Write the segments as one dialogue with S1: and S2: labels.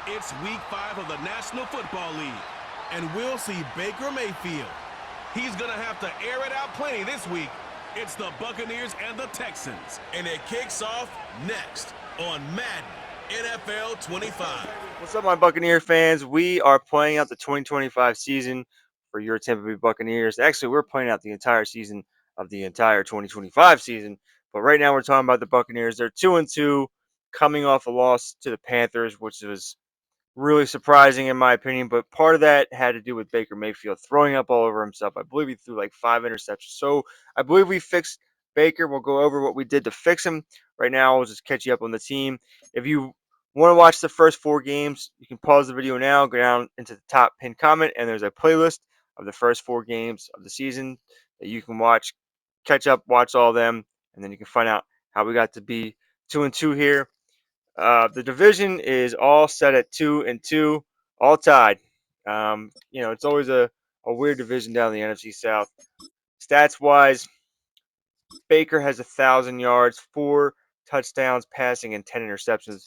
S1: It's week 5 of the National Football League, and we'll see Baker Mayfield. He's going to have to air it out plenty this week. It's the Buccaneers and the Texans, and it kicks off next on Madden NFL 25.
S2: What's up, my Buccaneer fans? We are playing out the 2025 season for your Tampa Bay Buccaneers. Actually, we're playing out the entire season of the entire 2025 season, but right now we're talking about the Buccaneers. They're 2-2, coming off a loss to the Panthers, which was really surprising in my opinion, but part of that had to do with Baker Mayfield throwing up all over himself. I believe he threw like 5 interceptions. So I believe we fixed Baker. We'll go over what we did to fix him. Right now, I'll just catch you up on the team. If you want to watch the first 4 games, you can pause the video now, go down into the top pinned comment, and there's a playlist of the first 4 games of the season that you can watch, catch up, watch all of them, and then you can find out how we got to be 2-2 here. The division is all set at 2-2, all tied. It's always a weird division down in the NFC South. Stats wise, Baker has 1,000 yards, 4 touchdowns passing, and 10 interceptions.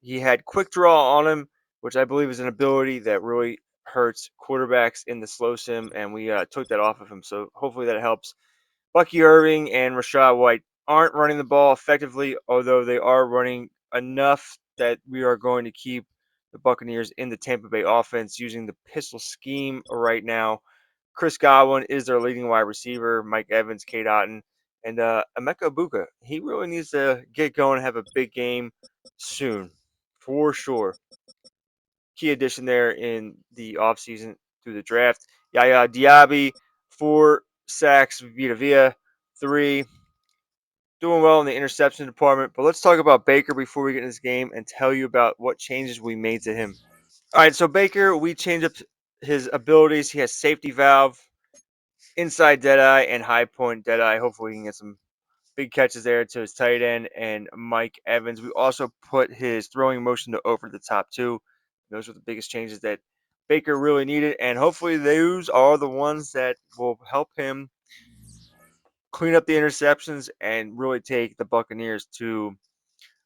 S2: He had quick draw on him, which I believe is an ability that really hurts quarterbacks in the slow sim, and we took that off of him. So hopefully that helps. Bucky Irving and Rachaad White aren't running the ball effectively, although they are running enough that we are going to keep the Buccaneers in the Tampa Bay offense using the pistol scheme right now. Chris Godwin is their leading wide receiver. Mike Evans, Kate Otten, and Emeka Egbuka. He really needs to get going and have a big game soon, for sure. Key addition there in the offseason through the draft. Yaya Diaby, 4 sacks. Vita Vea, 3. Doing well in the interception department. But let's talk about Baker before we get in this game and tell you about what changes we made to him. All right, so Baker, we changed up his abilities. He has safety valve, inside deadeye, and high point deadeye. Hopefully, we can get some big catches there to his tight end and Mike Evans. We also put his throwing motion to over the top too. Those were the biggest changes that Baker really needed, and hopefully those are the ones that will help him clean up the interceptions and really take the Buccaneers to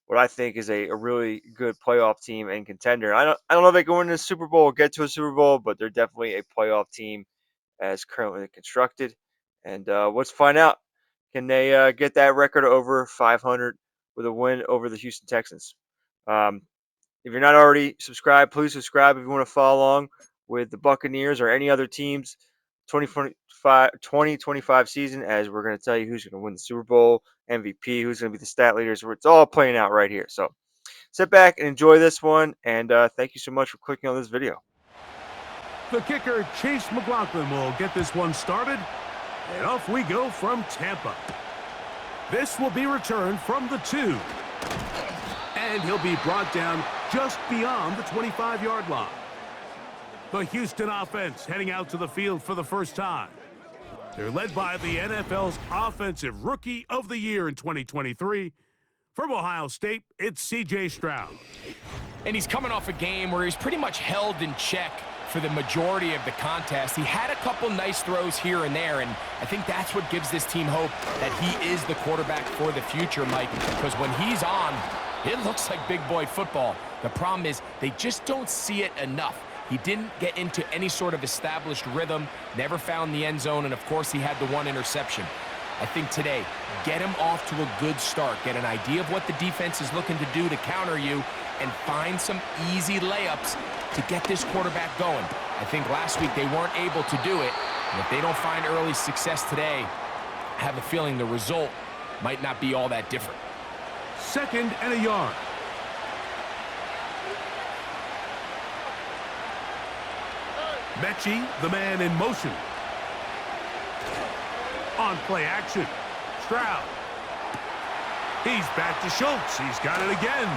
S2: what I think is a really good playoff team and contender. I don't know if they go into the Super Bowl or get to a Super Bowl, but they're definitely a playoff team as currently constructed. And let's find out. Can they get that record over 500 with a win over the Houston Texans? If you're not already subscribed, please subscribe if you want to follow along with the Buccaneers or any other teams 2025 season, as we're going to tell you who's going to win the Super Bowl, MVP, who's going to be the stat leaders. It's all playing out right here. So sit back and enjoy this one, and thank you so much for clicking on this video.
S1: The kicker, Chase McLaughlin, will get this one started, and off we go from Tampa. This will be returned from the 2, and he'll be brought down just beyond the 25-yard line. The Houston offense heading out to the field for the first time. They're led by the NFL's Offensive Rookie of the Year in 2023. From Ohio State, it's C.J. Stroud.
S3: And he's coming off a game where he's pretty much held in check for the majority of the contest. He had a couple nice throws here and there, and I think that's what gives this team hope that he is the quarterback for the future, Mike, because when he's on, it looks like big boy football. The problem is they just don't see it enough. He didn't get into any sort of established rhythm, never found the end zone, and of course he had the 1 interception. I think today, get him off to a good start, get an idea of what the defense is looking to do to counter you, and find some easy layups to get this quarterback going. I think last week they weren't able to do it, and if they don't find early success today, I have a feeling the result might not be all that different.
S1: 2nd and a yard. Mechie, the man in motion. On play action, Stroud. He's back to Schultz. He's got it again.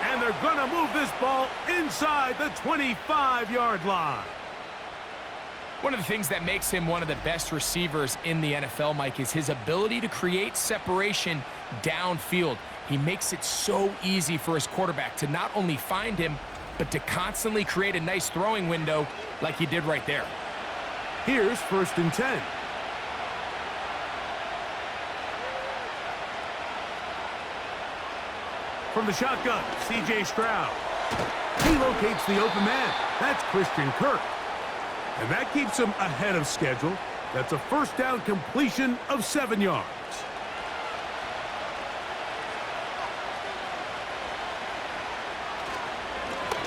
S1: And they're going to move this ball inside the 25-yard line.
S3: One of the things that makes him one of the best receivers in the NFL, Mike, is his ability to create separation downfield. He makes it so easy for his quarterback to not only find him, but to constantly create a nice throwing window like he did right there.
S1: Here's 1st and 10. From the shotgun, C.J. Stroud. He locates the open man. That's Christian Kirk. And that keeps him ahead of schedule. That's a first down completion of 7 yards.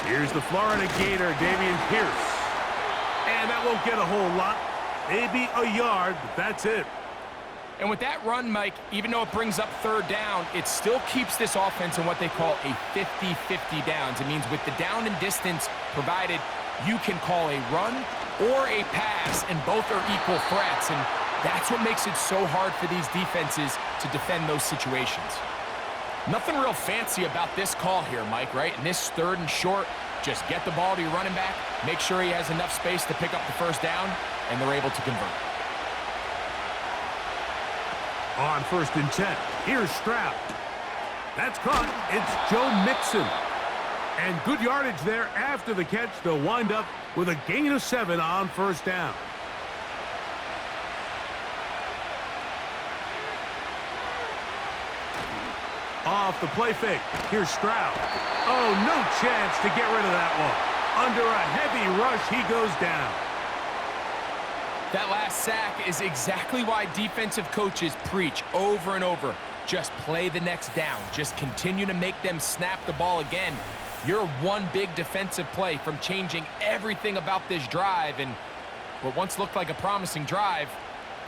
S1: Here's the Florida Gator, Dameon Pierce. And that won't get a whole lot. Maybe a yard, but that's it.
S3: And with that run, Mike, even though it brings up third down, it still keeps this offense in what they call a 50-50 downs. It means with the down and distance provided, you can call a run or a pass, and both are equal threats. And that's what makes it so hard for these defenses to defend those situations. Nothing real fancy about this call here, Mike, right? In this third and short, just get the ball to your running back, make sure he has enough space to pick up the first down, and they're able to convert.
S1: On 1st and 10, here's Stroud. That's caught. It's Joe Mixon. And good yardage there after the catch. They'll wind up with a gain of 7 on 1st down. Off the play fake. Here's Stroud. Oh, no chance to get rid of that one. Under a heavy rush, he goes down.
S3: That last sack is exactly why defensive coaches preach over and over. Just play the next down. Just continue to make them snap the ball again. You're one big defensive play from changing everything about this drive. And what once looked like a promising drive,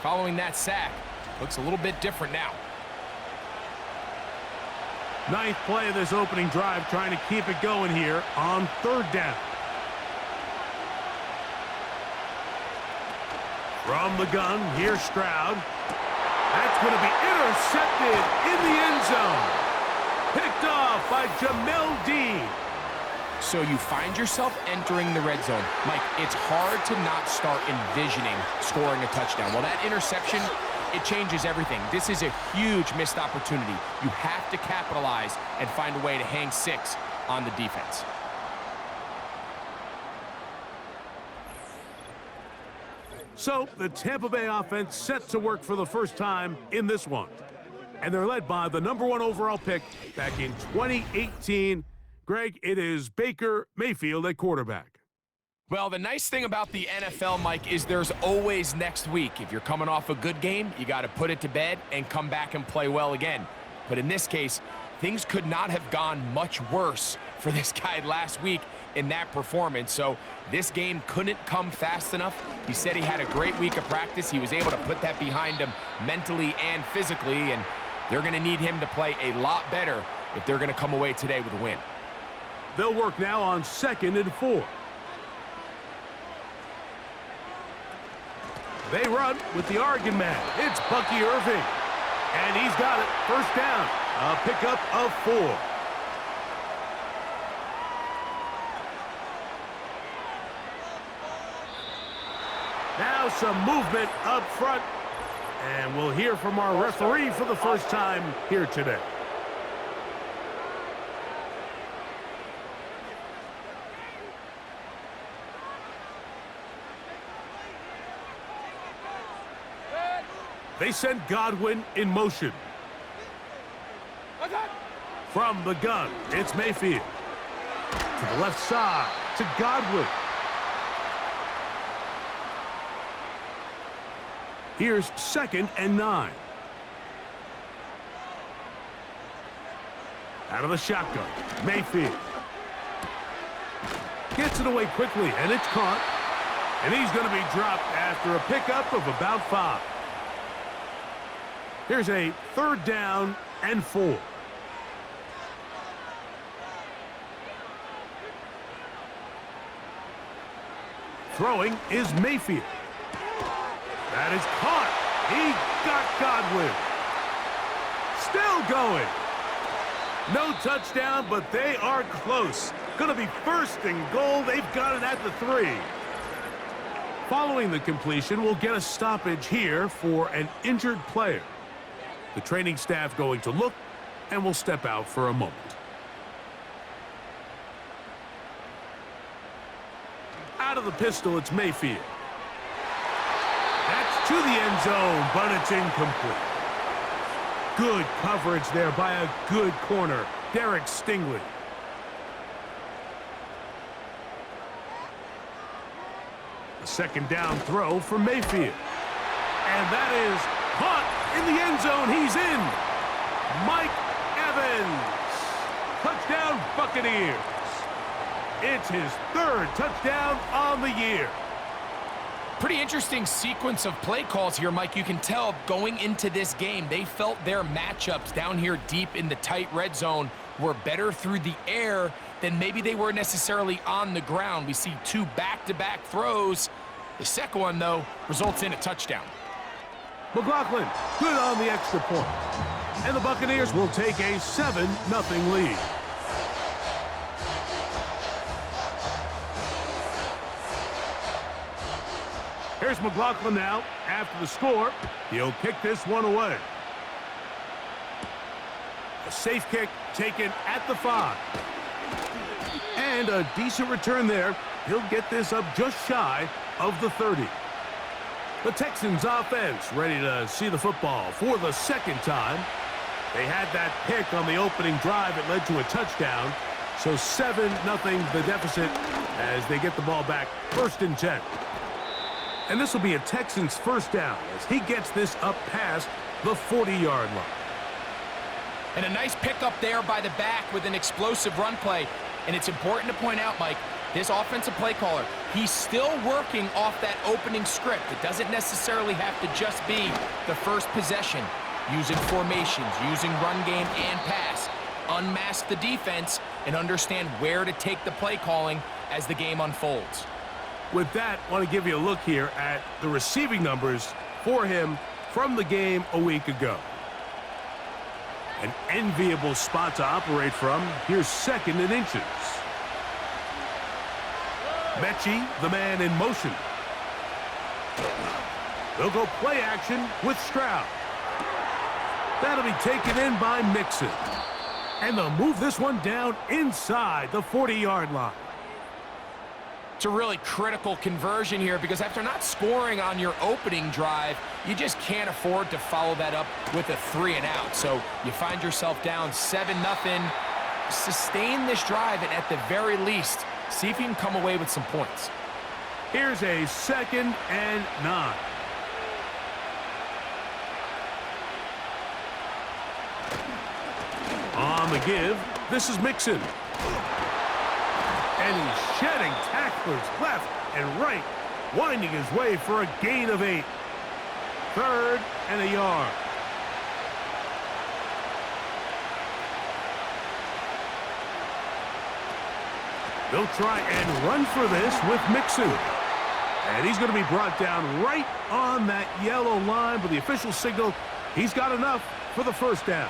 S3: following that sack, looks a little bit different now.
S1: 9th play of this opening drive, trying to keep it going here on 3rd down. From the gun, here's Stroud. That's going to be intercepted in the end zone. Picked off by Jamel Dean.
S3: So you find yourself entering the red zone. Mike, it's hard to not start envisioning scoring a touchdown. Well, that interception, it changes everything. This is a huge missed opportunity. You have to capitalize and find a way to hang 6 on the defense.
S1: So the Tampa Bay offense set to work for the first time in this one. And they're led by the #1 overall pick back in 2018. Greg, it is Baker Mayfield at quarterback.
S3: Well, the nice thing about the NFL, Mike, is there's always next week. If you're coming off a good game, you got to put it to bed and come back and play well again. But in this case, things could not have gone much worse for this guy last week in that performance. So this game couldn't come fast enough. He said he had a great week of practice. He was able to put that behind him mentally and physically, and they're going to need him to play a lot better if they're going to come away today with a win.
S1: They'll work now on 2nd and 4. They run with the Oregon man. It's Bucky Irving. And he's got it. First down. A pickup of 4. Now some movement up front. And we'll hear from our referee for the first time here today. They send Godwin in motion. From the gun, it's Mayfield. To the left side, to Godwin. Here's 2nd and 9. Out of the shotgun, Mayfield. Gets it away quickly, and it's caught. And he's going to be dropped after a pickup of about 5. Here's a 3rd down and 4. Throwing is Mayfield. That is caught. He got Godwin. Still going. No touchdown, but they are close. Going to be 1st and goal. They've got it at the 3. Following the completion, we'll get a stoppage here for an injured player. The training staff going to look, and will step out for a moment. Out of the pistol, it's Mayfield. That's to the end zone, but it's incomplete. Good coverage there by a good corner, Derek Stingley. A second down throw for Mayfield. And that is caught in the end zone. He's in. Mike Evans. Touchdown, Buccaneers. It's his third touchdown on the year.
S3: Pretty interesting sequence of play calls here, Mike. You can tell going into this game, they felt their matchups down here deep in the tight red zone were better through the air than maybe they were necessarily on the ground. We see two back-to-back throws. The second one, though, results in a touchdown.
S1: McLaughlin, good on the extra point. And the Buccaneers will take a 7-0 lead. Here's McLaughlin now. After the score, he'll kick this one away. A safe kick taken at the 5. And a decent return there. He'll get this up just shy of the 30. The Texans offense ready to see the football for the second time. They had that pick on the opening drive. It led to a touchdown. So 7-0 the deficit as they get the ball back 1st and 10. And this will be a Texans first down as he gets this up past the 40-yard line.
S3: And a nice pickup there by the back with an explosive run play. And it's important to point out, Mike, this offensive play caller, he's still working off that opening script. It doesn't necessarily have to just be the first possession. Using formations, using run game and pass. Unmask the defense and understand where to take the play calling as the game unfolds.
S1: With that, I want to give you a look here at the receiving numbers for him from the game a week ago. An enviable spot to operate from. Here's 2nd in inches. Mechie, the man in motion. They'll go play action with Stroud. That'll be taken in by Mixon. And they'll move this one down inside the 40-yard line.
S3: It's a really critical conversion here because after not scoring on your opening drive, you just can't afford to follow that up with a 3-and-out. So you find yourself down 7-0. Sustain this drive and at the very least, see if you can come away with some points.
S1: Here's a 2nd and 9. On the give, this is Mixon. And he's shedding tacklers left and right, winding his way for a gain of 8. 3rd and a yard. They'll try and run for this with Mixon. And he's going to be brought down right on that yellow line, but the official signal, he's got enough for the first down.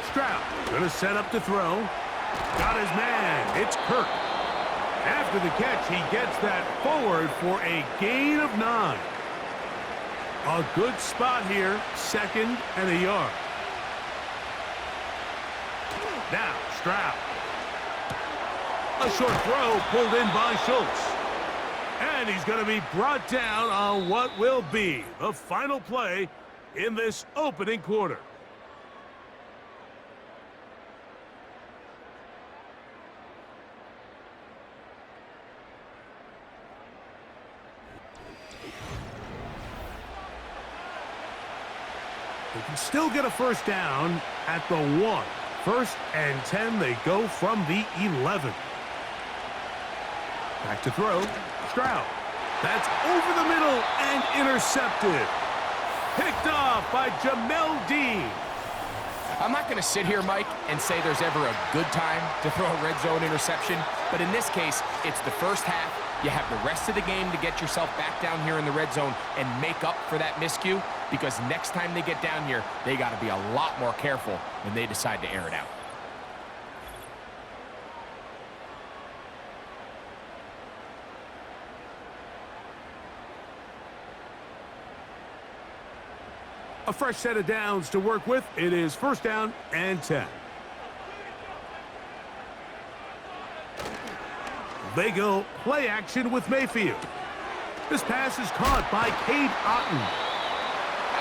S1: Stroud going to set up to throw. Got his man. It's Kirk. After the catch, he gets that forward for a gain of 9. A good spot here, 2nd and a yard. Now, Stroud. A short throw pulled in by Schultz. And he's going to be brought down on what will be the final play in this opening quarter. They can still get a first down at the 1. 1st and 10, they go from the 11. Back to throw. Stroud. That's over the middle and intercepted. Picked off by Jamel Dean.
S3: I'm not going to sit here, Mike, and say there's ever a good time to throw a red zone interception, but in this case, it's the first half. You have the rest of the game to get yourself back down here in the red zone and make up for that miscue, because next time they get down here, they got to be a lot more careful when they decide to air it out.
S1: A fresh set of downs to work with. It is 1st down and 10. They go play action with Mayfield. This pass is caught by Cade Otton.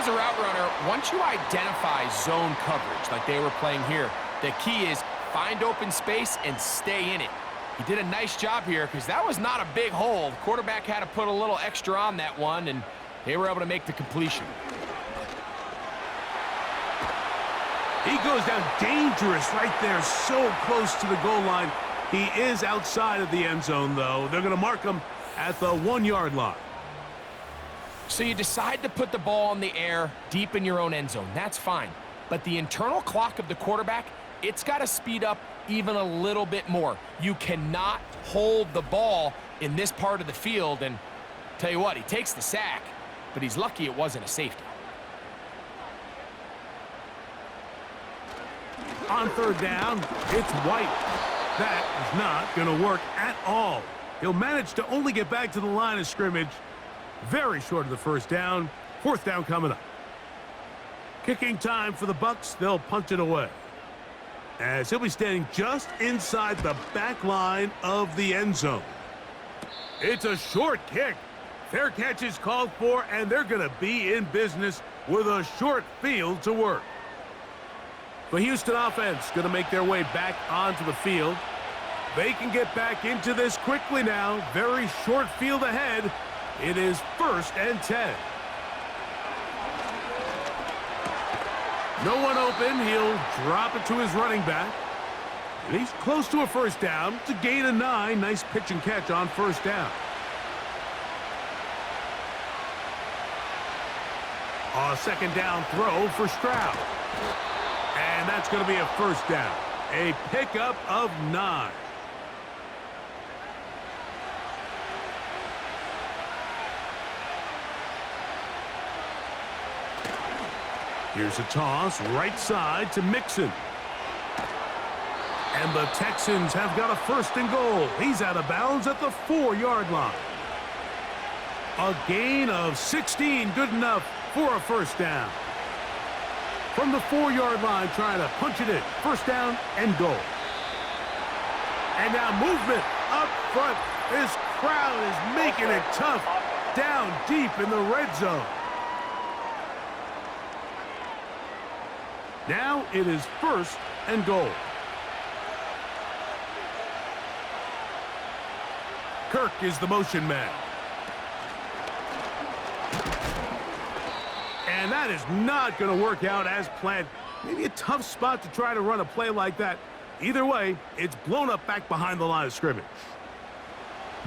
S3: as a route runner, once you identify zone coverage like they were playing here, the key is find open space and stay in it. He did a nice job here because that was not a big hole. The quarterback had to put a little extra on that one, and they were able to make the completion.
S1: He goes down dangerous right there, so close to the goal line. He is outside of the end zone, though. They're going to mark him at the 1-yard line.
S3: So you decide to put the ball in the air deep in your own end zone. That's fine. But the internal clock of the quarterback, it's got to speed up even a little bit more. You cannot hold the ball in this part of the field. And tell you what, he takes the sack, but he's lucky it wasn't a safety.
S1: On third down, it's White. That is not going to work at all. He'll manage to only get back to the line of scrimmage. Very short of the first down. Fourth down coming up. Kicking time for the Bucs. They'll punch it away, as he'll be standing just inside the back line of the end zone. It's a short kick. Fair catch is called for, and they're going to be in business with a short field to work. The Houston offense going to make their way back onto the field. They can get back into this quickly now. Very short field ahead. It is 1st and 10. No one open. He'll drop it to his running back. And he's close to a first down. It's a gain of 9. Nice pitch and catch on first down. A second down throw for Stroud. And that's going to be a first down. A pickup of 9. Here's a toss, right side to Mixon. And the Texans have got a 1st and goal. He's out of bounds at the 4-yard line. A gain of 16, good enough for a first down. From the 4-yard line, trying to punch it in. First down and goal. And now movement up front. This crowd is making it tough down deep in the red zone. Now it is 1st and goal. Kirk is the motion man. And that is not going to work out as planned. Maybe a tough spot to try to run a play like that. Either way, it's blown up back behind the line of scrimmage.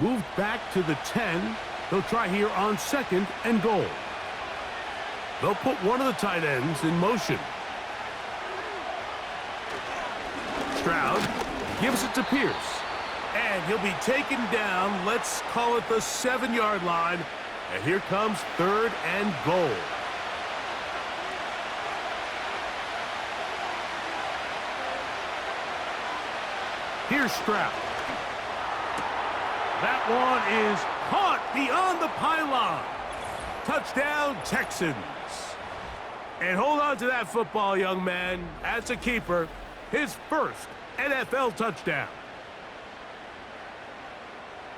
S1: Moved back to the 10. They'll try here on 2nd and goal. They'll put one of the tight ends in motion. Stroud gives it to Pierce. And he'll be taken down, let's call it the 7-yard line. And here comes 3rd and goal. Here's Stroud. That one is caught beyond the pylon. Touchdown, Texans. And hold on to that football, young man. That's a keeper. His 1st NFL touchdown.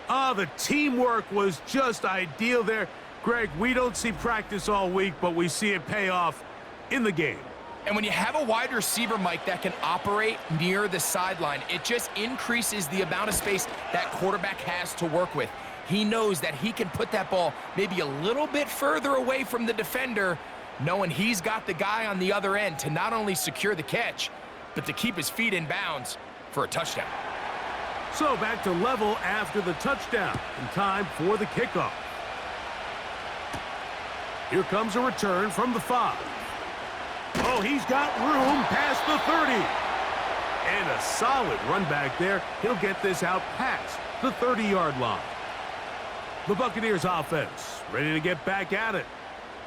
S1: The teamwork was just ideal there. Greg, we don't see practice all week, but we see it pay off in the game.
S3: And when you have a wide receiver, Mike, that can operate near the sideline, it just increases the amount of space that quarterback has to work with. He knows that he can put that ball maybe a little bit further away from the defender, knowing he's got the guy on the other end to not only secure the catch, but to keep his feet in bounds for a touchdown.
S1: So back to level after the touchdown, and time for the kickoff. Here comes a return from the 5. Oh, he's got room past the 30. And a solid run back there. He'll get this out past the 30-yard line. The Buccaneers offense ready to get back at it.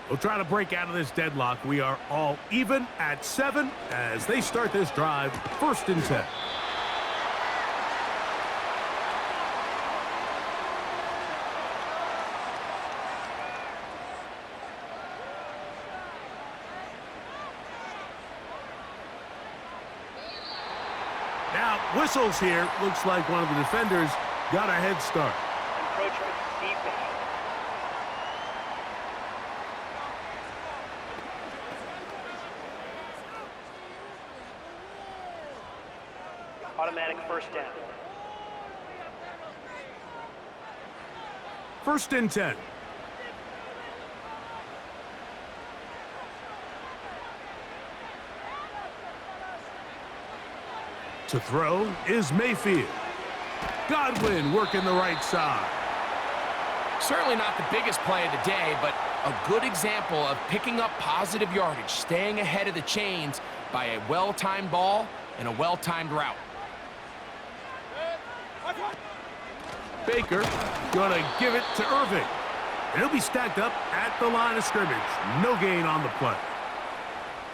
S1: We'll try to break out of this deadlock. We are all even at 7 as they start this drive, 1st and 10. Now, whistles here. Looks like one of the defenders got a head start.
S4: Automatic first down.
S1: 1st and 10. To throw is Mayfield. Godwin working the right side.
S3: Certainly not the biggest play of the day, but a good example of picking up positive yardage, staying ahead of the chains by a well-timed ball and a well-timed route.
S1: Baker gonna give it to Irving. And he'll be stacked up at the line of scrimmage. No gain on the play.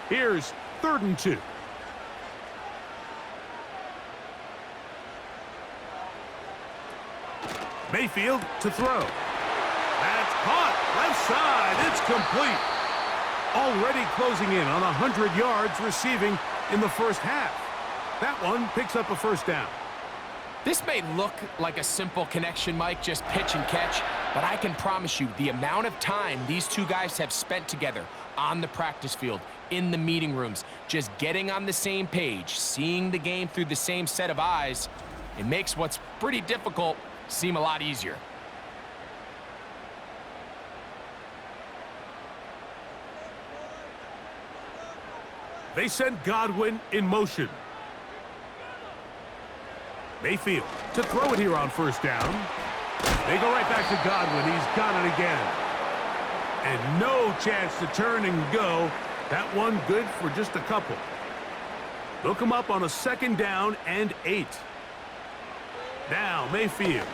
S1: Here's 3rd and 2. Mayfield to throw. That's caught. Left side. It's complete. Already closing in on 100 yards receiving in the first half. That one picks up a 1st down.
S3: This may look like a simple connection, Mike, just pitch and catch, but I can promise you the amount of time these two guys have spent together on the practice field, in the meeting rooms, just getting on the same page, seeing the game through the same set of eyes, it makes what's pretty difficult seem a lot easier.
S1: They send Godwin in motion. Mayfield to throw it here on 1st down. They go right back to Godwin. He's got it again. And no chance to turn and go. That one good for just a couple. They'll come up on a 2nd down and 8. Now Mayfield.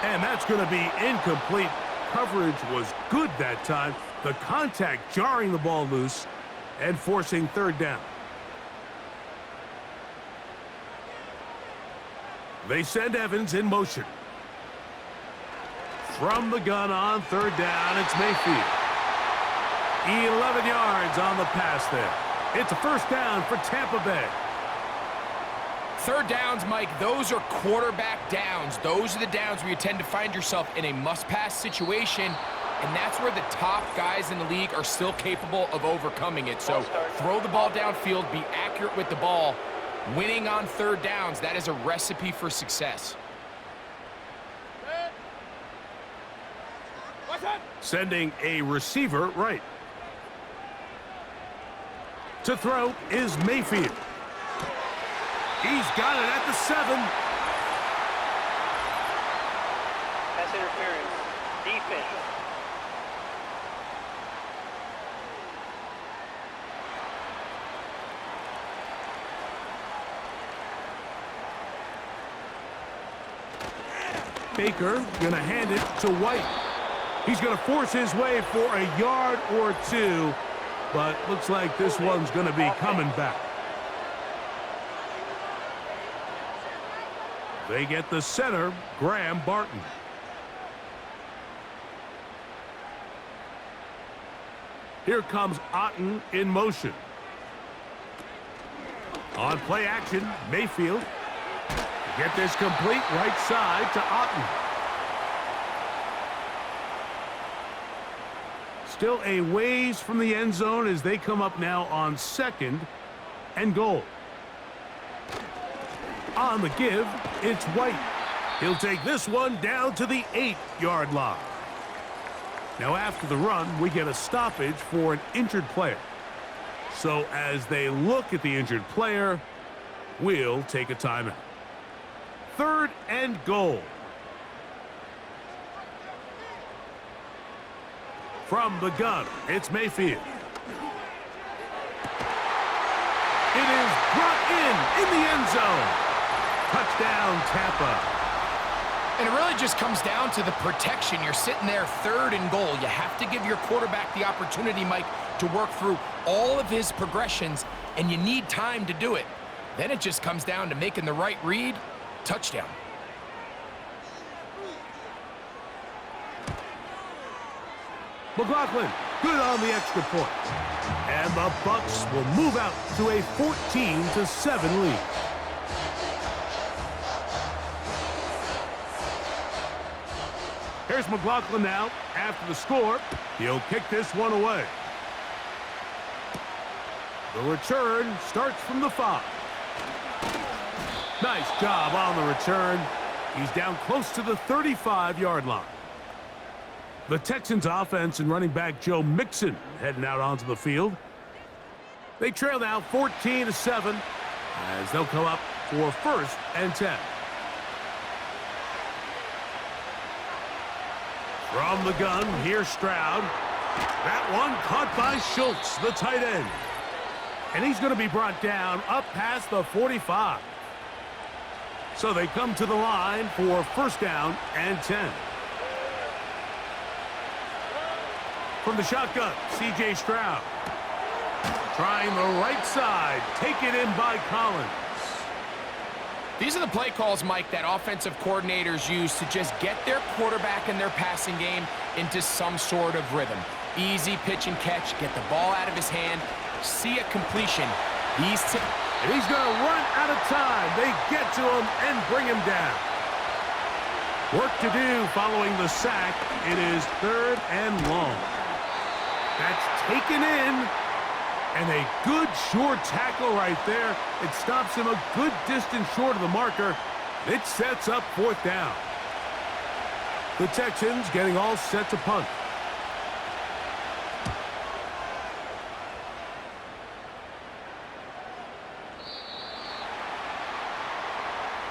S1: And that's going to be incomplete. Coverage was good that time. The contact jarring the ball loose and forcing 3rd down. They send Evans in motion. From the gun on 3rd down, it's Mayfield. 11 yards on the pass there. It's a 1st down for Tampa Bay.
S3: 3rd downs, Mike, those are quarterback downs. Those are the downs where you tend to find yourself in a must-pass situation, and that's where the top guys in the league are still capable of overcoming it. So throw the ball downfield, be accurate with the ball. Winning on 3rd downs, that is a recipe for success.
S1: Sending a receiver right. To throw is Mayfield. He's got it at the 7.
S4: Pass interference. Defense.
S1: Baker gonna hand it to White. He's gonna force his way for a yard or 2, but looks like this one's gonna be coming back. They get the center, Graham Barton. Here comes Otten in motion. On play action, Mayfield. Get this complete, right side to Otten. Still a ways from the end zone as they come up now on 2nd and goal. On the give, it's White. He'll take this one down to the 8-yard line. Now after the run, we get a stoppage for an injured player. So as they look at the injured player, we'll take a timeout. 3rd and goal. From the gun, it's Mayfield. It is brought in the end zone. Touchdown, Tampa.
S3: And it really just comes down to the protection. You're sitting there 3rd and goal. You have to give your quarterback the opportunity, Mike, to work through all of his progressions, and you need time to do it. Then it just comes down to making the right read. Touchdown.
S1: McLaughlin, good on the extra point. And the Bucs will move out to a 14-7 lead. Here's McLaughlin now. After the score, he'll kick this one away. The return starts from the 5. Nice job on the return. He's down close to the 35-yard line. The Texans offense and running back Joe Mixon heading out onto the field. They trail now 14-7 as they'll come up for 1st and 10. From the gun, here's Stroud. That one caught by Schultz, the tight end. And he's going to be brought down up past the 45. So they come to the line for 1st down and 10. From the shotgun, C.J. Stroud. Trying the right side. Taken in by Collins.
S3: These are the play calls, Mike, that offensive coordinators use to just get their quarterback and their passing game into some sort of rhythm. Easy pitch and catch, get the ball out of his hand, see a completion.
S1: And he's going to run out of time. They get to him and bring him down. Work to do following the sack. It is 3rd and long. That's taken in. And a good short tackle right there. It stops him a good distance short of the marker. It sets up 4th down. The Texans getting all set to punt.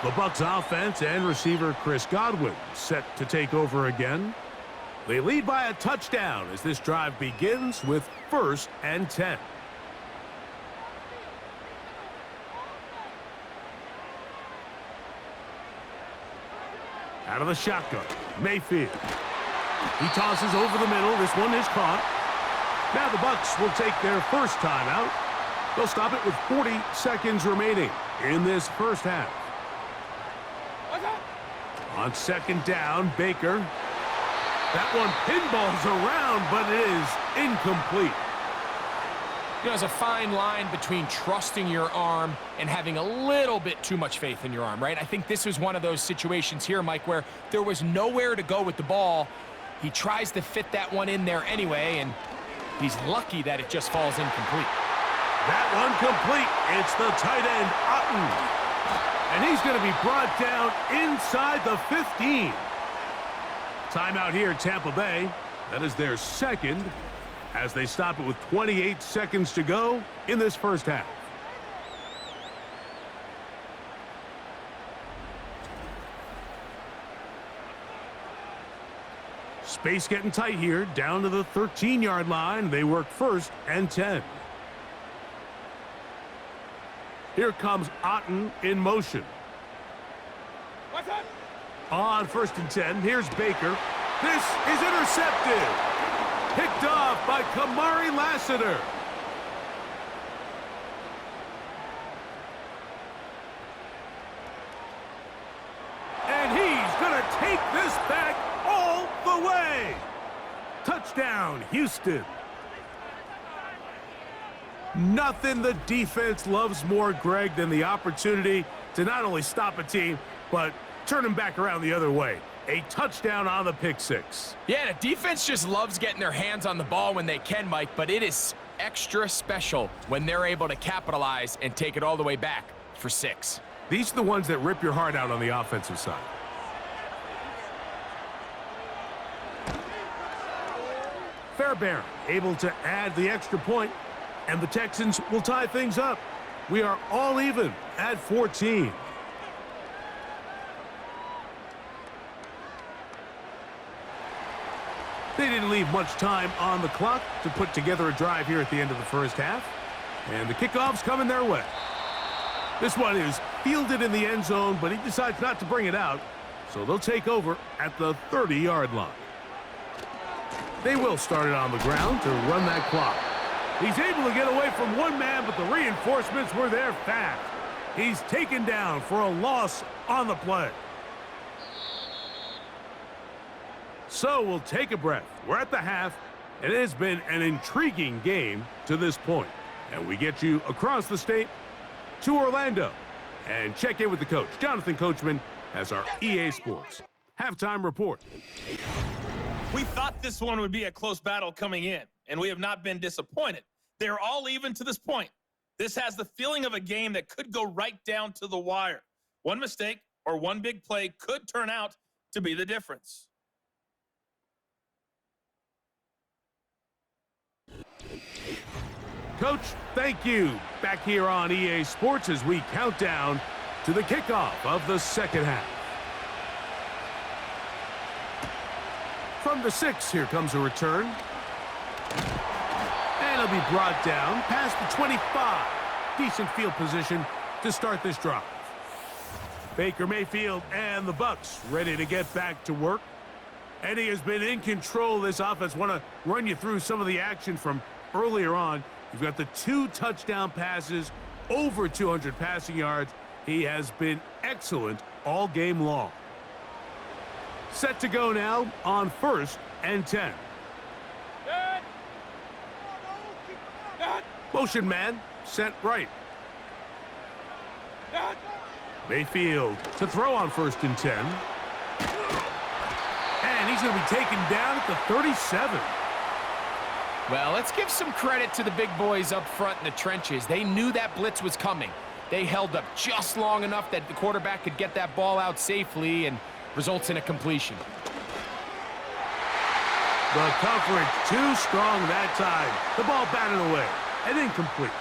S1: The Bucs offense and receiver Chris Godwin set to take over again. They lead by a touchdown as this drive begins with 1st and 10. Out of the shotgun, Mayfield. He tosses over the middle. This one is caught. Now the Bucs will take their 1st timeout. They'll stop it with 40 seconds remaining in this 1st half. On 2nd down, Baker. That one pinballs around, but it is incomplete.
S3: You know, there's a fine line between trusting your arm and having a little bit too much faith in your arm, right? I think this was one of those situations here, Mike, where there was nowhere to go with the ball. He tries to fit that one in there anyway, and he's lucky that it just falls incomplete.
S1: That one complete. It's the tight end, Otten. And he's going to be brought down inside the 15. Timeout here at Tampa Bay. That is their 2nd. As they stop it with 28 seconds to go in this 1st half. Space getting tight here, down to the 13-yard line. They work 1st and 10. Here comes Otten in motion. On 1st and 10, here's Baker. This is intercepted. Picked off by Kamari Lassiter. And he's going to take this back all the way. Touchdown, Houston. Nothing the defense loves more, Greg, than the opportunity to not only stop a team, but turn them back around the other way. A touchdown on the pick 6.
S3: Yeah, the defense just loves getting their hands on the ball when they can, Mike, but it is extra special when they're able to capitalize and take it all the way back for 6.
S1: These are the ones that rip your heart out on the offensive side. Fairbairn able to add the extra point, and the Texans will tie things up. We are all even at 14. They didn't leave much time on the clock to put together a drive here at the end of the 1st half. And the kickoff's coming their way. This one is fielded in the end zone, but he decides not to bring it out. So they'll take over at the 30-yard line. They will start it on the ground to run that clock. He's able to get away from one man, but the reinforcements were there fast. He's taken down for a loss on the play. So we'll take a breath. We're at the half, and it has been an intriguing game to this point. And we get you across the state to Orlando and check in with the coach. Jonathan Coachman has our EA Sports halftime report.
S5: We thought this one would be a close battle coming in, and we have not been disappointed. They're all even to this point. This has the feeling of a game that could go right down to the wire. One mistake or one big play could turn out to be the difference.
S1: Coach, thank you. Back here on EA Sports as we count down to the kickoff of the second half. From the 6, here comes a return. And it'll be brought down past the 25. Decent field position to start this drive. Baker Mayfield and the Bucs ready to get back to work. And he has been in control of this offense. Want to run you through some of the action from earlier on. You've got the 2 touchdown passes, over 200 passing yards. He has been excellent all game long. Set to go now on 1st and 10. Motion man, sent right. Mayfield to throw on 1st and 10. And he's going to be taken down at the 37.
S3: Well, let's give some credit to the big boys up front in the trenches. They knew that blitz was coming. They held up just long enough that the quarterback could get that ball out safely and results in a completion.
S1: The coverage too strong that time. The ball batted away and incomplete.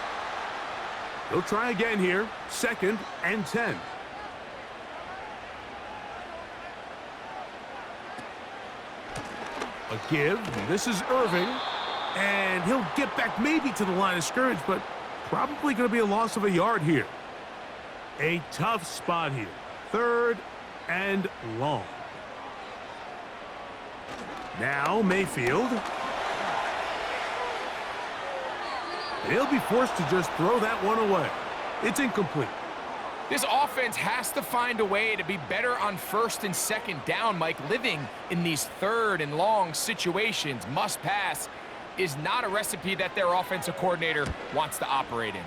S1: They'll try again here. 2nd and 10. A give. This is Irving. And he'll get back maybe to the line of scrimmage, but probably going to be a loss of a yard here. A tough spot here. 3rd and long. Now Mayfield. He'll be forced to just throw that one away. It's incomplete.
S3: This offense has to find a way to be better on 1st and 2nd down, Mike. Living in these 3rd and long situations, must pass, is not a recipe that their offensive coordinator wants to operate in.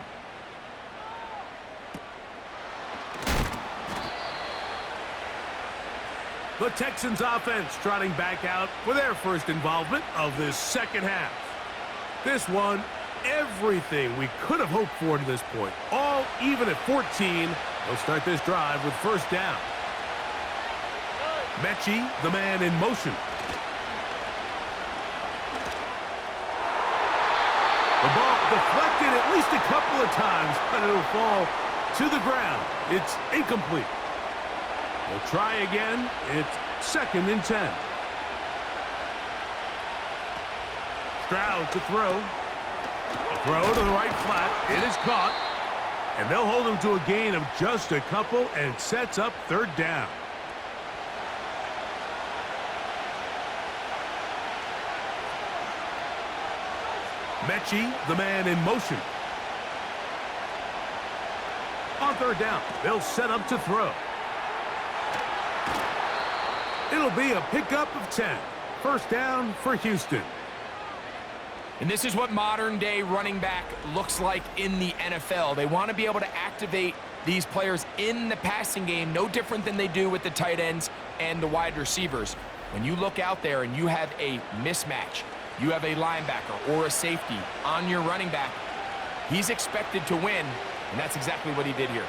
S1: The Texans offense trotting back out for their first involvement of this second half. This one, everything we could have hoped for to this point. All even at 14. They'll start this drive with 1st down. Mechie, the man in motion. The ball deflected at least a couple of times, but it'll fall to the ground. It's incomplete. They'll try again. It's 2nd and 10. Stroud to throw. A throw to the right flat. It is caught. And they'll hold him to a gain of just a couple and sets up 3rd down. Mechie, the man in motion. On 3rd down, they'll set up to throw. It'll be a pickup of 10. 1st down for Houston.
S3: And this is what modern-day running back looks like in the NFL. They want to be able to activate these players in the passing game, no different than they do with the tight ends and the wide receivers. When you look out there and you have a mismatch, you have a linebacker or a safety on your running back, he's expected to win, and that's exactly what he did here.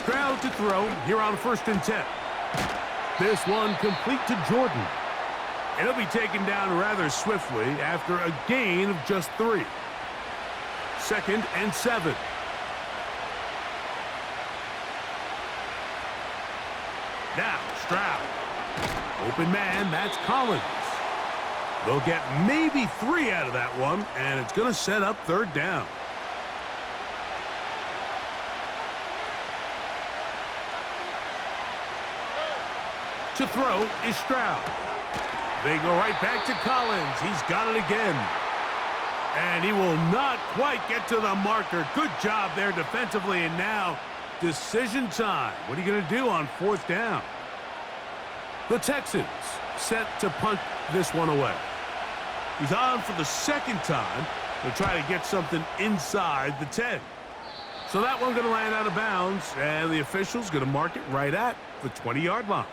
S1: Stroud to throw here on 1st and 10. This one complete to Jordan. And he'll be taken down rather swiftly after a gain of just 3. 2nd and 7. Now Stroud. Open man, that's Collins. They'll get maybe 3 out of that one, and it's going to set up 3rd down. To throw is Stroud. They go right back to Collins. He's got it again. And he will not quite get to the marker. Good job there defensively, and now decision time. What are you going to do on 4th down? The Texans set to punt this one away. He's on for the 2nd time to try to get something inside the 10. So that one's going to land out of bounds, and the official's going to mark it right at the 20-yard line.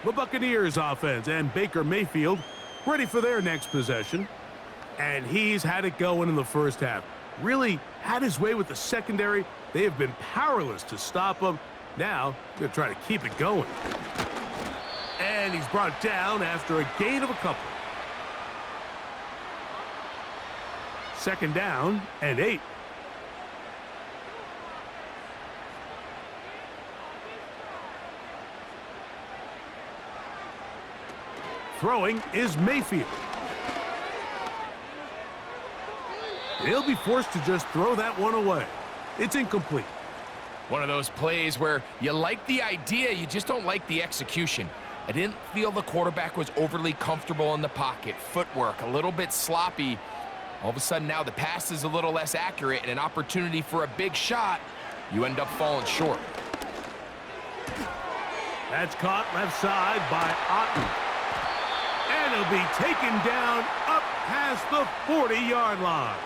S1: The Buccaneers offense and Baker Mayfield ready for their next possession. And he's had it going in the first half. really had his way with the secondary. They have been powerless to stop him. Now, they're trying to keep it going. And he's brought down after a gain of a couple. Second down and 8. Throwing is Mayfield. He'll be forced to just throw that one away. It's incomplete.
S3: One of those plays where you like the idea, you just don't like the execution. I didn't feel the quarterback was overly comfortable in the pocket. Footwork, a little bit sloppy. All of a sudden now the pass is a little less accurate and an opportunity for a big shot. You end up falling short.
S1: That's caught left side by Otten. And he'll be taken down up past the 40-yard line.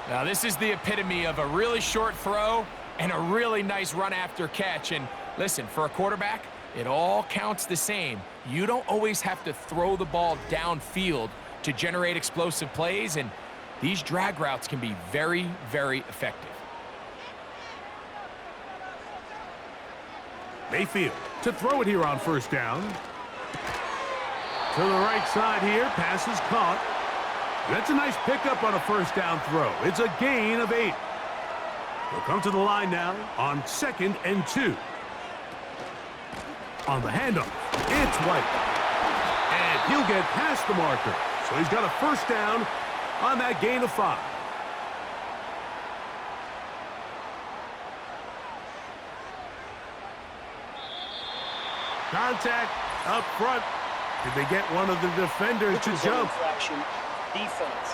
S3: Now this is the epitome of a really short throw and a really nice run after catch. And listen, for a quarterback, it all counts the same. You don't always have to throw the ball downfield to generate explosive plays, and these drag routes can be very, very effective.
S1: Mayfield to throw it here on first down. To the right side here, pass is caught. That's a nice pickup on a first down throw. It's a gain of 8. He'll come to the line now on 2nd and 2. On the handoff, it's White. And he'll get past the marker. So he's got a first down on that gain of 5. Contact up front. Did they get one of the defenders to jump?
S4: Infraction. Defense.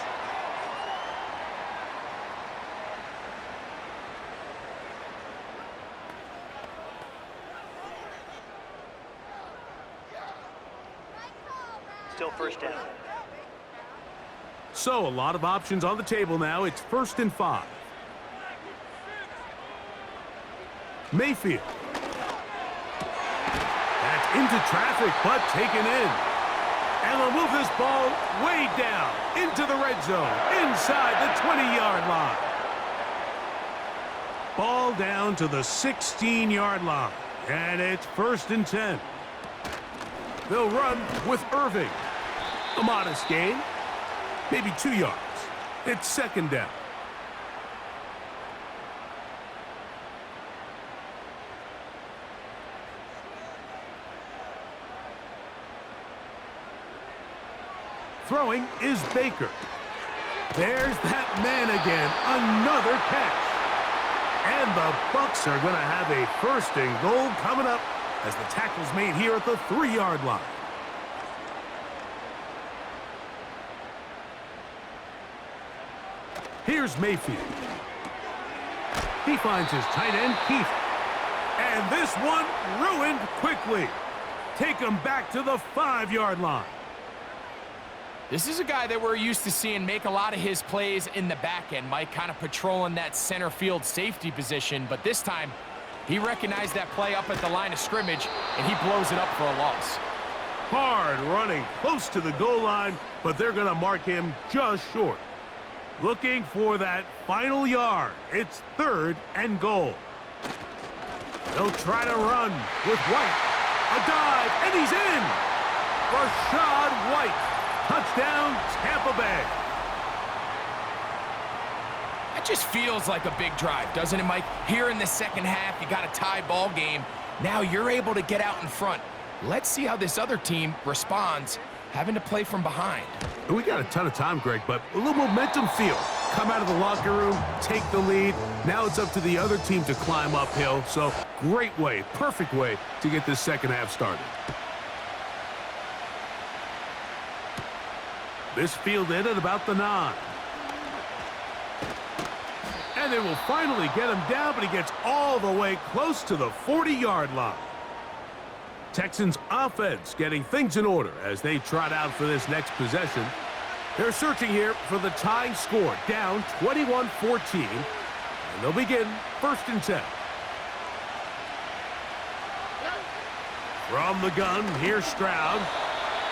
S4: Still first down.
S1: So a lot of options on the table now. It's 1st and 5. Mayfield. That's into traffic, but taken in. And they'll move this ball way down into the red zone, inside the 20-yard line. Ball down to the 16-yard line, and it's 1st and 10. They'll run with Irving. A modest gain, maybe 2 yards. It's 2nd down. Throwing is Baker. There's that man again. Another catch. And the Bucs are going to have a 1st and goal coming up as the tackle's made here at the 3-yard line. Here's Mayfield. He finds his tight end, Keith. And this one ruined quickly. Take him back to the 5-yard line.
S3: This is a guy that we're used to seeing make a lot of his plays in the back end, Mike, kind of patrolling that center field safety position. But this time, he recognized that play up at the line of scrimmage, and he blows it up for a loss.
S1: Hard running close to the goal line, but they're going to mark him just short. Looking for that final yard. It's 3rd and goal. They'll try to run with White. A dive, and he's in. Rashad White. Touchdown, Tampa Bay.
S3: That just feels like a big drive, doesn't it, Mike? Here in the second half, you got a tie ball game. Now you're able to get out in front. Let's see how this other team responds, having to play from behind.
S1: We got a ton of time, Greg, but a little momentum feel. Come out of the locker room, take the lead. Now it's up to the other team to climb uphill. So great way, perfect way to get this second half started. This fielded at about the 9. And they will finally get him down, but he gets all the way close to the 40-yard line. Texans offense getting things in order as they trot out for this next possession. They're searching here for the tying score, down 21-14. And they'll begin 1st and 10. From the gun, here's Stroud.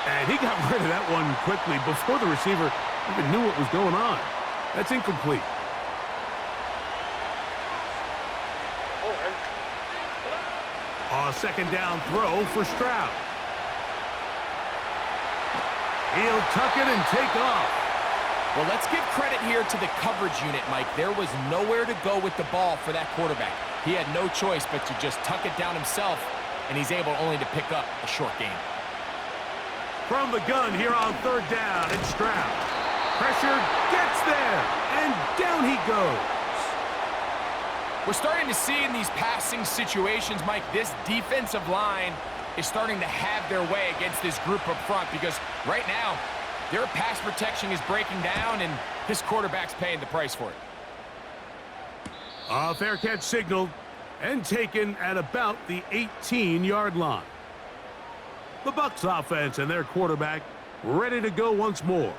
S1: And he got rid of that one quickly before the receiver even knew what was going on. That's incomplete. A second down throw for Stroud. He'll tuck it and take off.
S3: Well, let's give credit here to the coverage unit, Mike. There was nowhere to go with the ball for that quarterback. He had no choice but to just tuck it down himself, and he's able only to pick up a short gain.
S1: From the gun here on third down, it's Stroud. Pressure gets there, and down he goes.
S3: We're starting to see in these passing situations, Mike, this defensive line is starting to have their way against this group up front because right now, their pass protection is breaking down, and this quarterback's paying the price for it.
S1: A fair catch signaled and taken at about the 18-yard line. The Bucs offense and their quarterback ready to go once more.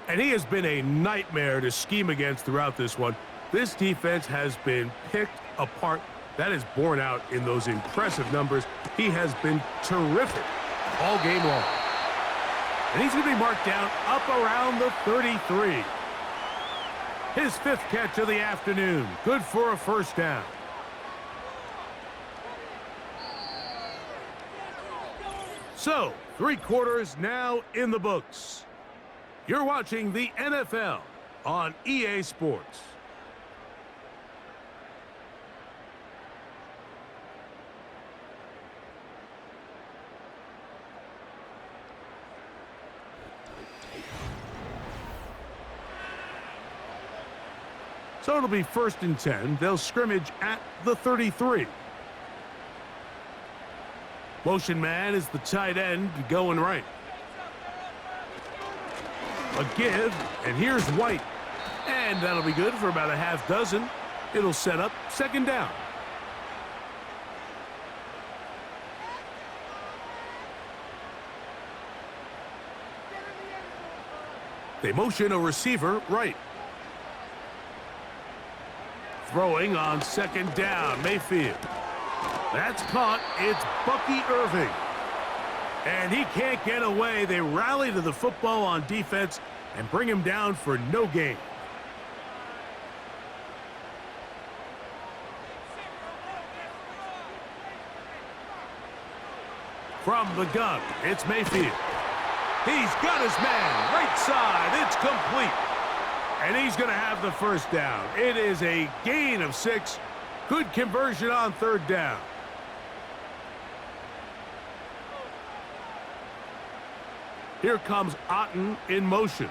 S1: And he has been a nightmare to scheme against throughout this one. This defense has been picked apart. That is borne out in those impressive numbers. He has been terrific all game long. And he's going to be marked down up around the 33. His 5th catch of the afternoon. Good for a first down. So, 3 quarters now in the books. You're watching the NFL on EA Sports. So it'll be 1st and 10. They'll scrimmage at the 33. Motion man is the tight end going right. A give, and here's White. And that'll be good for about a half dozen. It'll set up 2nd down. They motion a receiver right. Throwing on 2nd down, Mayfield. That's caught. It's Bucky Irving. And he can't get away. They rally to the football on defense and bring him down for no gain. From the gun, it's Mayfield. He's got his man. Right side. It's complete. And he's going to have the first down. It is a gain of 6. Good conversion on 3rd down. Here comes Otten in motion.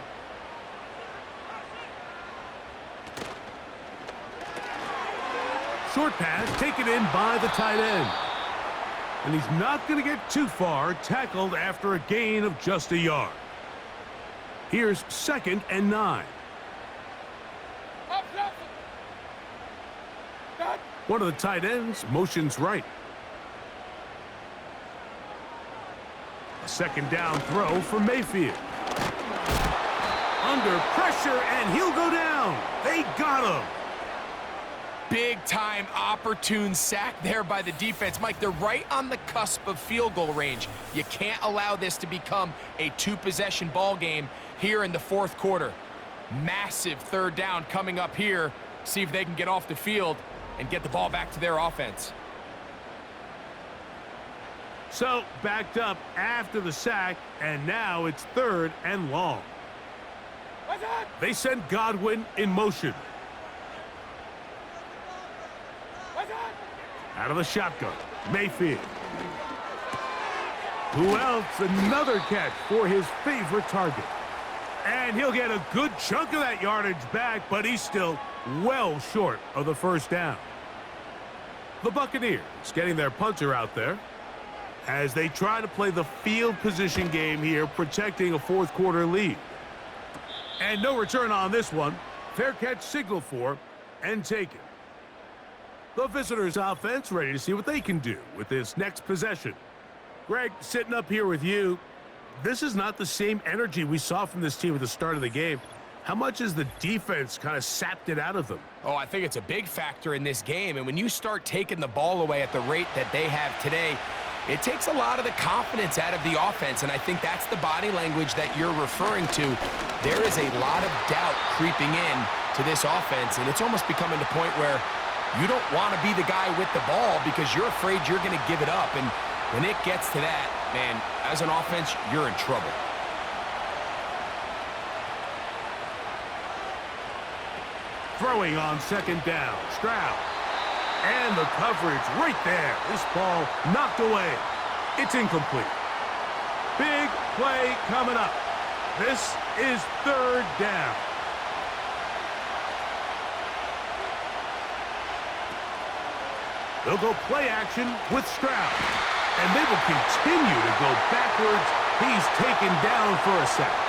S1: Short pass taken in by the tight end. And he's not going to get too far, tackled after a gain of just a yard. Here's 2nd and 9. One of the tight ends motions right. A 2nd down throw for Mayfield. Under pressure, and he'll go down. They got him.
S3: Big-time opportune sack there by the defense. Mike, they're right on the cusp of field goal range. You can't allow this to become a 2-possession ball game here in the 4th quarter. Massive 3rd down coming up here. See if they can get off the field and get the ball back to their offense.
S1: So, backed up after the sack, and now it's 3rd and long. They send Godwin in motion. Out of the shotgun, Mayfield. Who else? Another catch for his favorite target. And he'll get a good chunk of that yardage back, but he's still well short of the first down. The Buccaneers getting their punter out there as they try to play the field position game here, protecting a 4th quarter lead. And no return on this one. Fair catch signaled for and taken. The visitors' offense ready to see what they can do with this next possession. Greg, sitting up here with you, this is not the same energy we saw from this team at the start of the game. How much has the defense kind of sapped it out of them?
S3: Oh, I think it's a big factor in this game. And when you start taking the ball away at the rate that they have today, it takes a lot of the confidence out of the offense. And I think that's the body language that you're referring to. there is a lot of doubt creeping in to this offense, and it's almost becoming the point where you don't want to be the guy with the ball because you're afraid you're going to give it up. And when it gets to that, man, as an offense, you're in trouble.
S1: Throwing on second down, Stroud. And the coverage right there. This ball knocked away. It's incomplete. Big play coming up. This is third down. They'll go play action with Stroud. And they will continue to go backwards. He's taken down for a sack.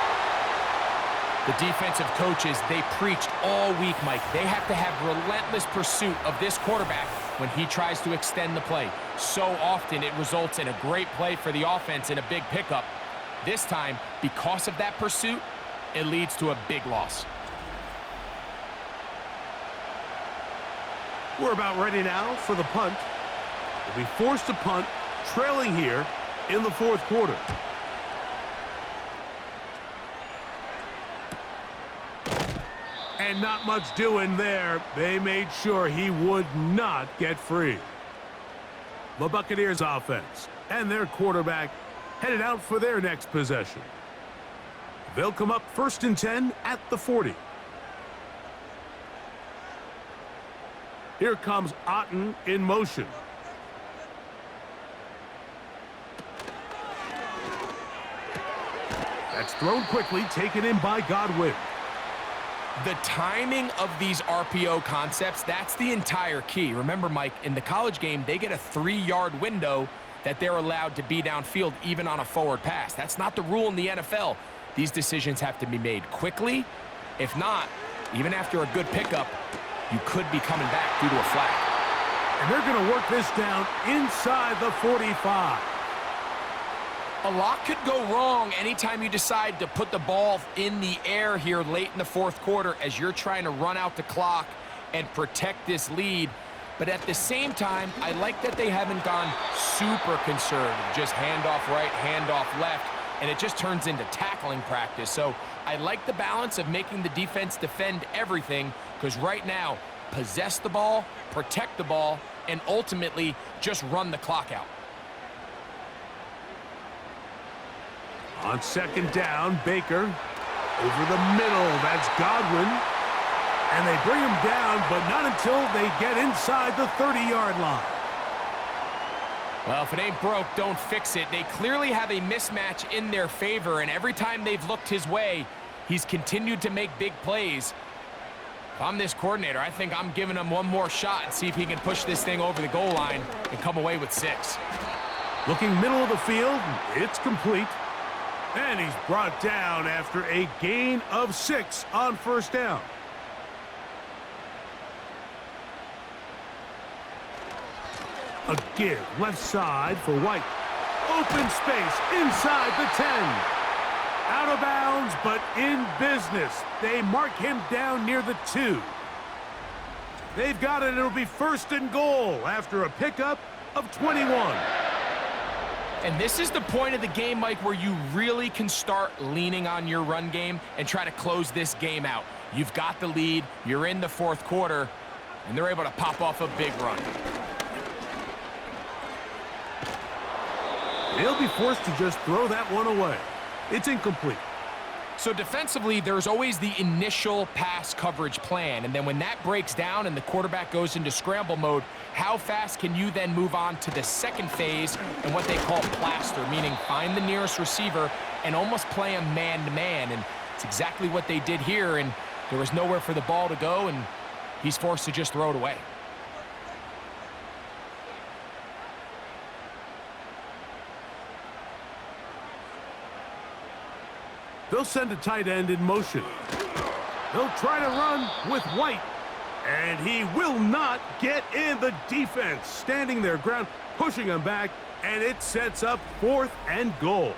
S3: The defensive coaches, they preached all week, Mike. They have to have relentless pursuit of this quarterback when he tries to extend the play. So often it results in a great play for the offense and a big pickup. This time, because of that pursuit, it leads to a big loss.
S1: We're about ready now for the punt. They'll be forced to punt, trailing here in the fourth quarter. And not much doing there. They made sure he would not get free. The Buccaneers offense and their quarterback headed out for their next possession. They'll come up 1st and 10 at the 40. Here comes Otten in motion. That's thrown quickly, taken in by Godwin.
S3: The timing of these RPO concepts, that's the entire key. Remember, Mike, in the college game, they get a 3-yard window that they're allowed to be downfield even on a forward pass. That's not the rule in the NFL. These decisions have to be made quickly. If not, even after a good pickup, you could be coming back due to a flag.
S1: And they're going to work this down inside the 45.
S3: A lot could go wrong anytime you decide to put the ball in the air here late in the fourth quarter as you're trying to run out the clock and protect this lead. But at the same time, I like that they haven't gone super conservative, just handoff right, handoff left, and it just turns into tackling practice. So I like the balance of making the defense defend everything, because right now, possess the ball, protect the ball, and ultimately just run the clock out.
S1: On second down, Baker over the middle. That's Godwin. And they bring him down, but not until they get inside the 30-yard line.
S3: Well, if it ain't broke, don't fix it. They clearly have a mismatch in their favor, and every time they've looked his way, he's continued to make big plays. If I'm this coordinator, I think I'm giving him one more shot and see if he can push this thing over the goal line and come away with 6.
S1: Looking middle of the field, it's complete. And he's brought down after a gain of 6 on first down. A give left side for White. Open space inside the 10. Out of bounds, but in business. They mark him down near the 2. They've got it. It'll be 1st and goal after a pickup of 21.
S3: And this is the point of the game, Mike, where you really can start leaning on your run game and try to close this game out. You've got the lead, you're in the fourth quarter, and they're able to pop off a big run.
S1: They'll be forced to just throw that one away. It's incomplete.
S3: So defensively, there's always the initial pass coverage plan, and then when that breaks down and the quarterback goes into scramble mode, how fast can you then move on to the second phase and what they call plaster, meaning find the nearest receiver and almost play him man-to-man, and it's exactly what they did here, and there was nowhere for the ball to go, and he's forced to just throw it away.
S1: They'll send a tight end in motion. They'll try to run with White. And he will not get in. The defense standing their ground, pushing him back, and it sets up 4th and goal.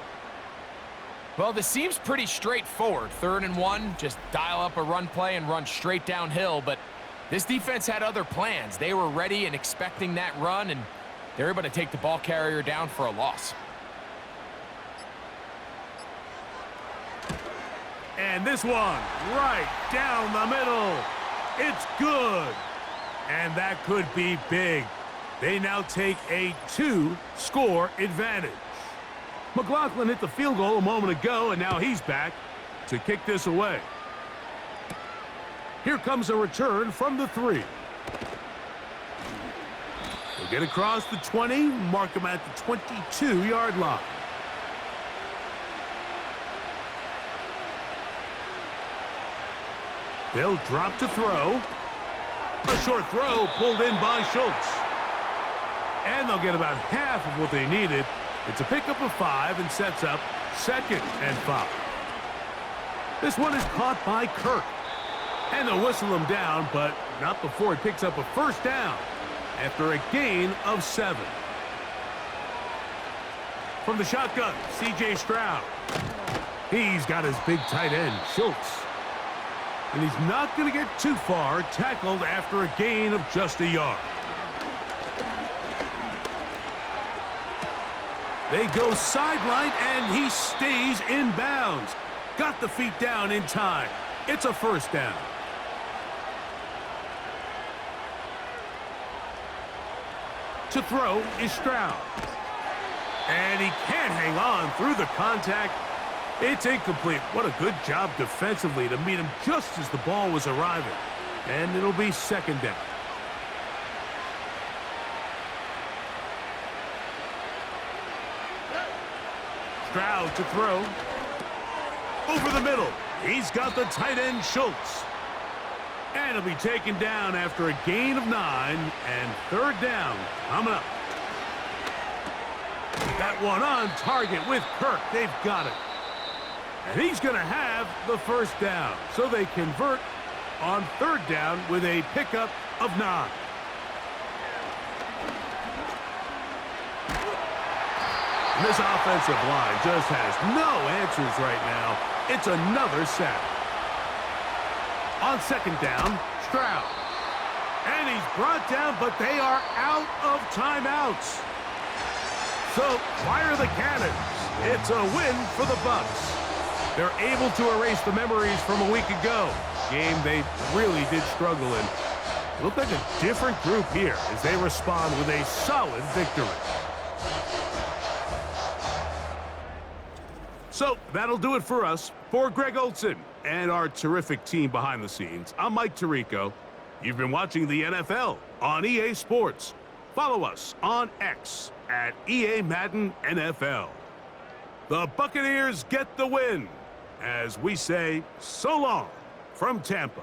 S3: Well, this seems pretty straightforward. 3rd and 1, just dial up a run play and run straight downhill. But this defense had other plans. They were ready and expecting that run, and they're able to take the ball carrier down for a loss.
S1: And this one, right down the middle. It's good. And that could be big. They now take a 2-score advantage. McLaughlin hit the field goal a moment ago, and now he's back to kick this away. Here comes a return from the 3. They'll get across the 20, mark him at the 22-yard line. They'll drop to throw. A short throw pulled in by Schultz. And they'll get about half of what they needed. It's a pickup of 5 and sets up 2nd and 5. This one is caught by Kirk. And they'll whistle him down, but not before he picks up a first down after a gain of 7. From the shotgun, C.J. Stroud. He's got his big tight end, Schultz. And he's not going to get too far, tackled after a gain of just a yard. They go sideline, and he stays in bounds. Got the feet down in time. It's a first down. To throw is Stroud. And he can't hang on through the contact. It's incomplete. What a good job defensively to meet him just as the ball was arriving. And it'll be 2nd down. Stroud to throw. Over the middle. He's got the tight end, Schultz. And he'll be taken down after a gain of 9, and 3rd down coming up. That one on target with Kirk. They've got it. And he's going to have the first down. So they convert on 3rd down with a pickup of 9. And this offensive line just has no answers right now. It's another sack. On 2nd down, Stroud. And he's brought down, but they are out of timeouts. So fire the cannons. It's a win for the Bucs. They're able to erase the memories from a week ago. Game they really did struggle in. Look like a different group here as they respond with a solid victory. So that'll do it for us. For Greg Olson and our terrific team behind the scenes, I'm Mike Tirico. You've been watching the NFL on EA Sports. Follow us on X at EA Madden NFL. The Buccaneers get the win as we say so long from Tampa.